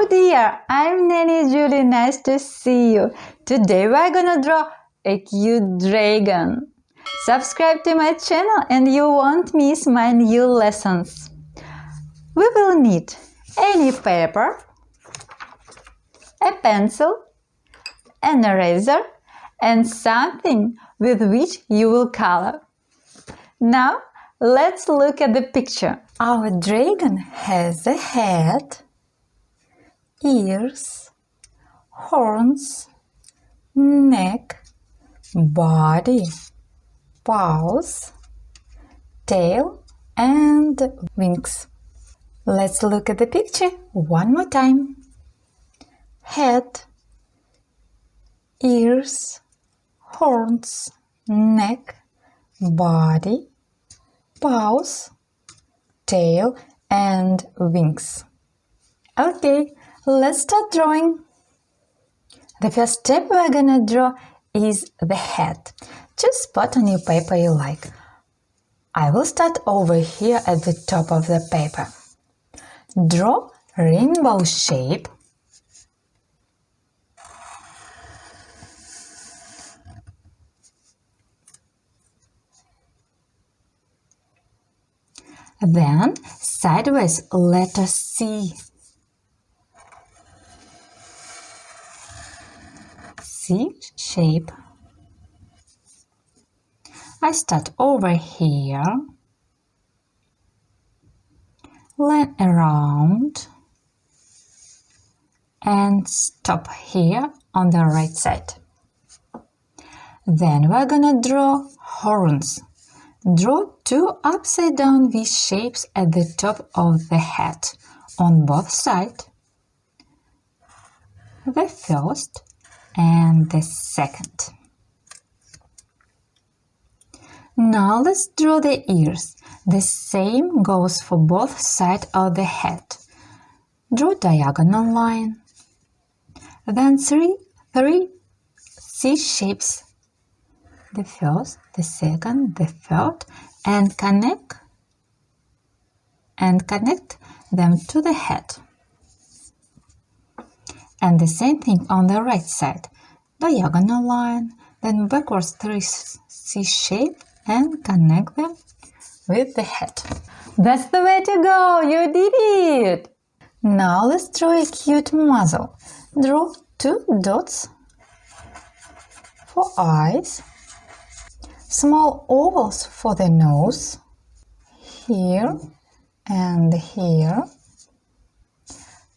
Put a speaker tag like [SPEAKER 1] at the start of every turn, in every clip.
[SPEAKER 1] dear, I'm Nanny Julie. Nice to see you. Today we're gonna draw a cute dragon. Subscribe to my channel and you won't miss my new lessons. We will need any paper, a pencil, an eraser, and something with which you will color. Now let's look at the picture. Our dragon has a head, ears, horns, neck, body, paws, tail, and wings. Let's look at the picture one more time. Head, ears, horns, neck, body, paws, tail, and wings. Okay, let's start drawing. The first step we're gonna draw is the head. Choose spot on your paper you like. I will start over here at the top of the paper. Draw rainbow shape. Then sideways letter C. C shape. I start over here, line around, and stop here on the right side. Then we're gonna draw horns. Draw two upside down V shapes at the top of the head on both sides. The first and the second. Now let's draw the ears. The same goes for both sides of the head. Draw diagonal line. Then three C shapes. The first, the second, the third, and connect them to the head. And the same thing on the right side. Diagonal line, then backwards 3 C shape and connect them with the head. That's the way to go! You did it! Now let's draw a cute muzzle. Draw 2 dots for eyes, small ovals for the nose, here and here,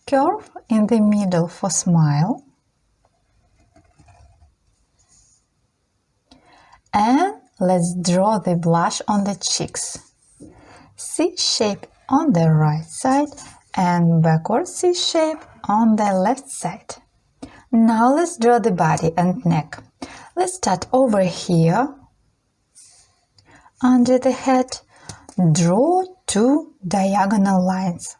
[SPEAKER 1] curve in the middle for smile, and let's draw the blush on the cheeks. C shape on the right side and backward C shape on the left side. Now let's draw the body and neck. Let's start over here. Under the head, draw 2 diagonal lines.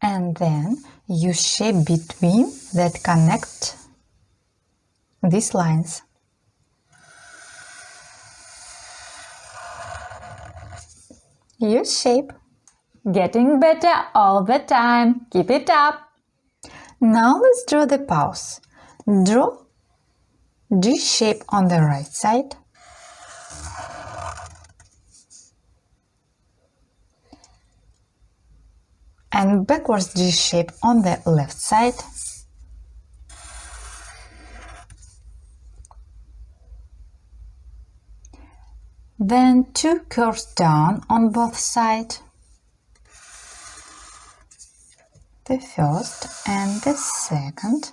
[SPEAKER 1] And then U-shape between that connect these lines. U-shape. Getting better all the time. Keep it up. Now let's draw the paws. Draw G shape on the right side. And backwards G shape on the left side. Then 2 curves down on both sides. The first and the second.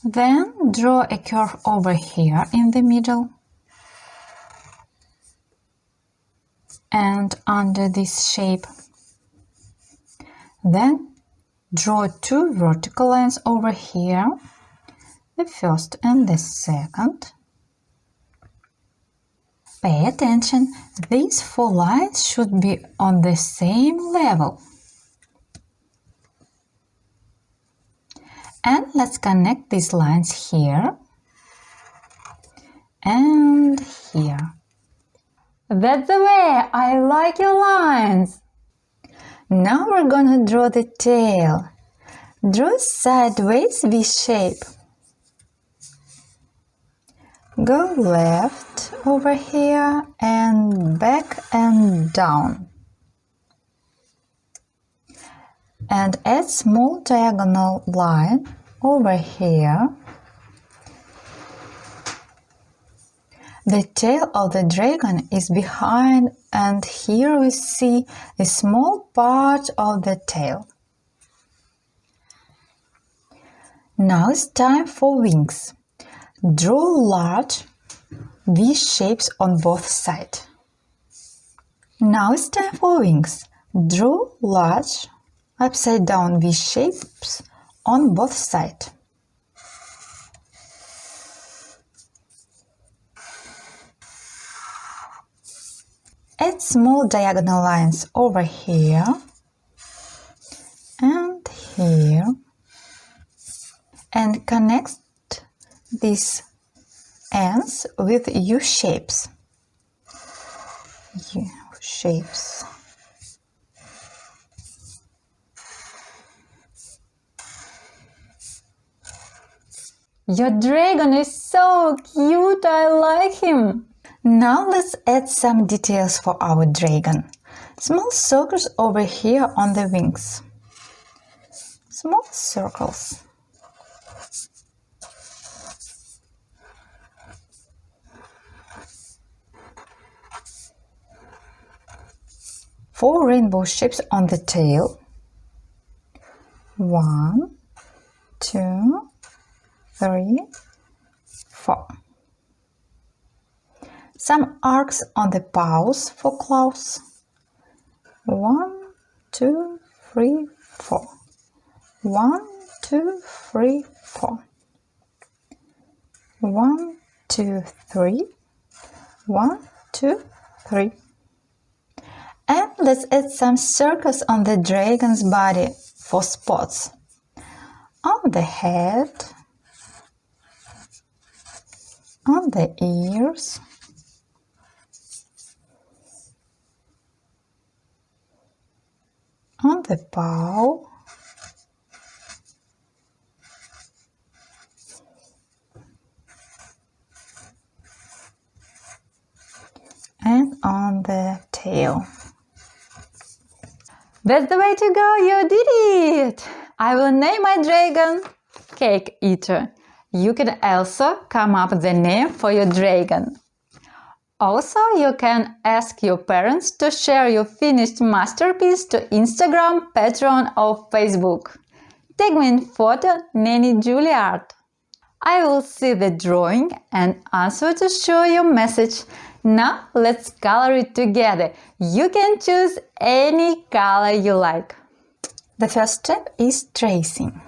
[SPEAKER 1] Then draw a curve over here in the middle. And under this shape. Then draw 2 vertical lines over here, the first and the second. Pay attention, these 4 lines should be on the same level. And let's connect these lines here and here. That's the way! I like your lines! Now we're gonna draw the tail. Draw sideways V shape. Go left over here and back and down. And add small diagonal line over here. The tail of the dragon is behind, and here we see a small part of the tail. Now it's time for wings. Draw large V shapes on both sides. Now it's time for wings. Draw large upside down V shapes on both sides. Add small diagonal lines over here and here, and connect these ends with U shapes. U shapes. Your dragon is so cute, I like him! Now let's add some details for our dragon. Small circles over here on the wings. Small circles. Four rainbow shapes on the tail. 1, 2, 3, 4. Some arcs on the paws for claws. 1, 2, 3, 4. 1, 2, 3, 4. 1, 2, 3. 1, 2, 3. And let's add some circles on the dragon's body for spots. On the head, on the ears, on the paw, and on the tail. That's the way to go, you did it! I will name my dragon Cake Eater. You can also come up with the name for your dragon. Also, you can ask your parents to share your finished masterpiece to Instagram, Patreon or Facebook. Tag me in photo Nanny Julie Art. I will see the drawing and answer to show your message. Now let's color it together. You can choose any color you like. The first step is tracing.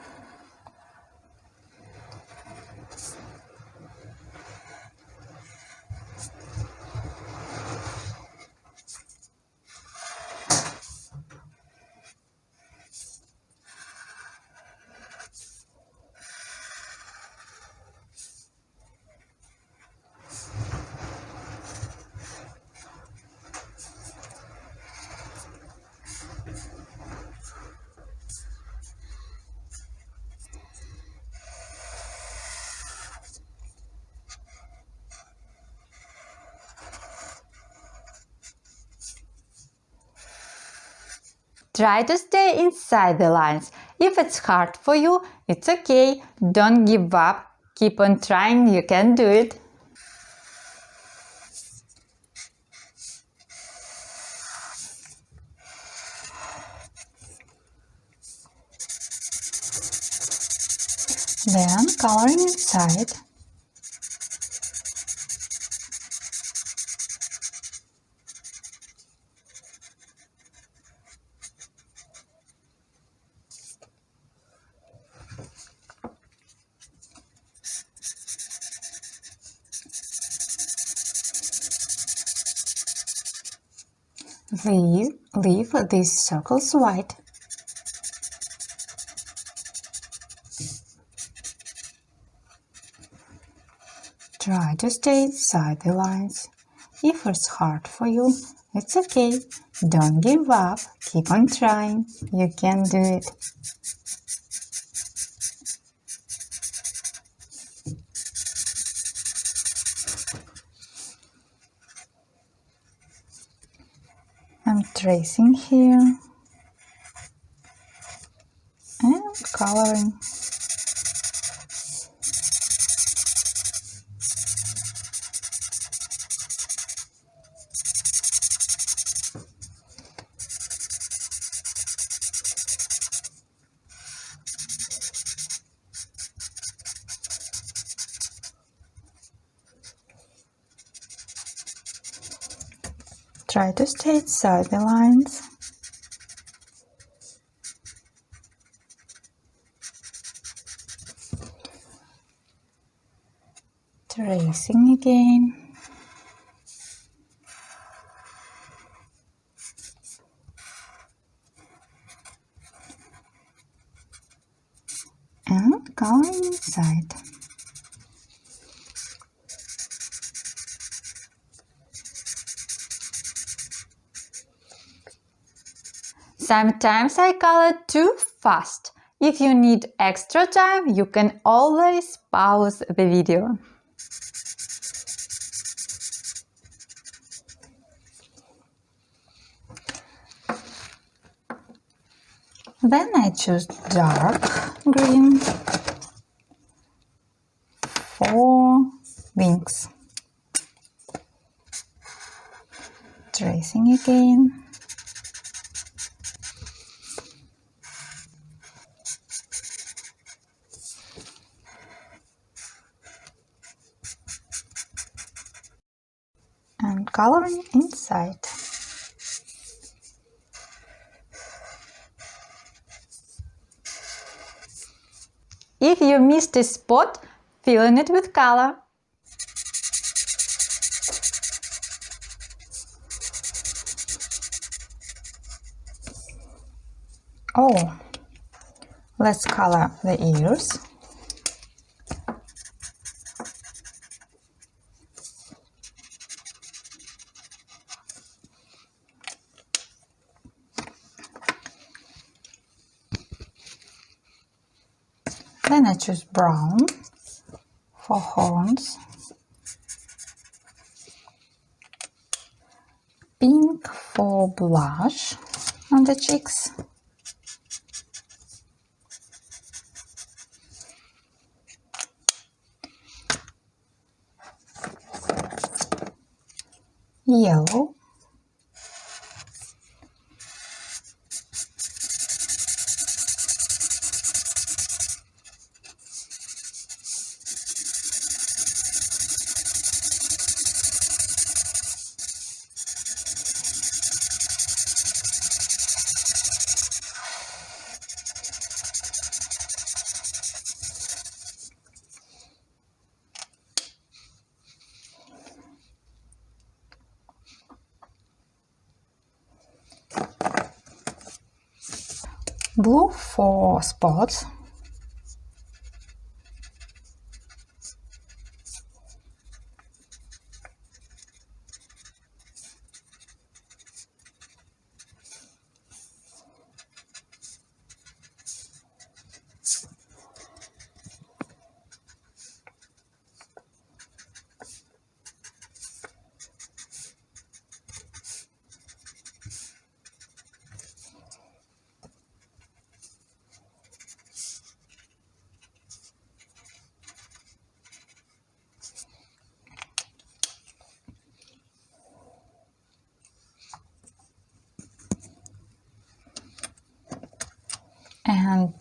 [SPEAKER 1] Try to stay inside the lines. If it's hard for you, it's okay. Don't give up. Keep on trying, you can do it. Then coloring inside. Leave these circles white. Try to stay inside the lines. If it's hard for you, it's okay. Don't give up. Keep on trying. You can do it. I'm tracing here and coloring. Try to stay inside the lines. Tracing again. And coloring inside. Sometimes I color too fast. If you need extra time, you can always pause the video. Then I choose dark green for wings. Tracing again. And coloring inside. If you missed a spot, fill in it with color. Oh, let's color the ears. Then I choose brown for horns, pink for blush on the cheeks, yellow, blue for spots, and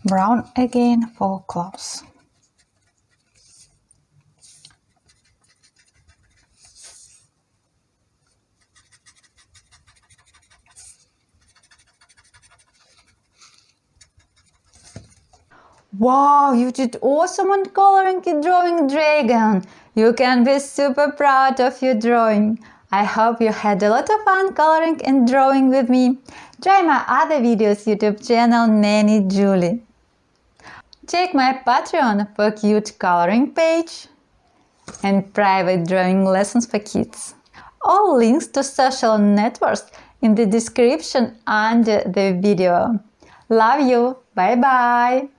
[SPEAKER 1] brown again for claws. Wow, you did awesome on coloring and drawing dragon! You can be super proud of your drawing. I hope you had a lot of fun coloring and drawing with me. Try my other videos YouTube channel Nanny Julie. Check my Patreon for cute coloring page. and private drawing lessons for kids. All links to social networks in the description under the video. Love you. Bye bye.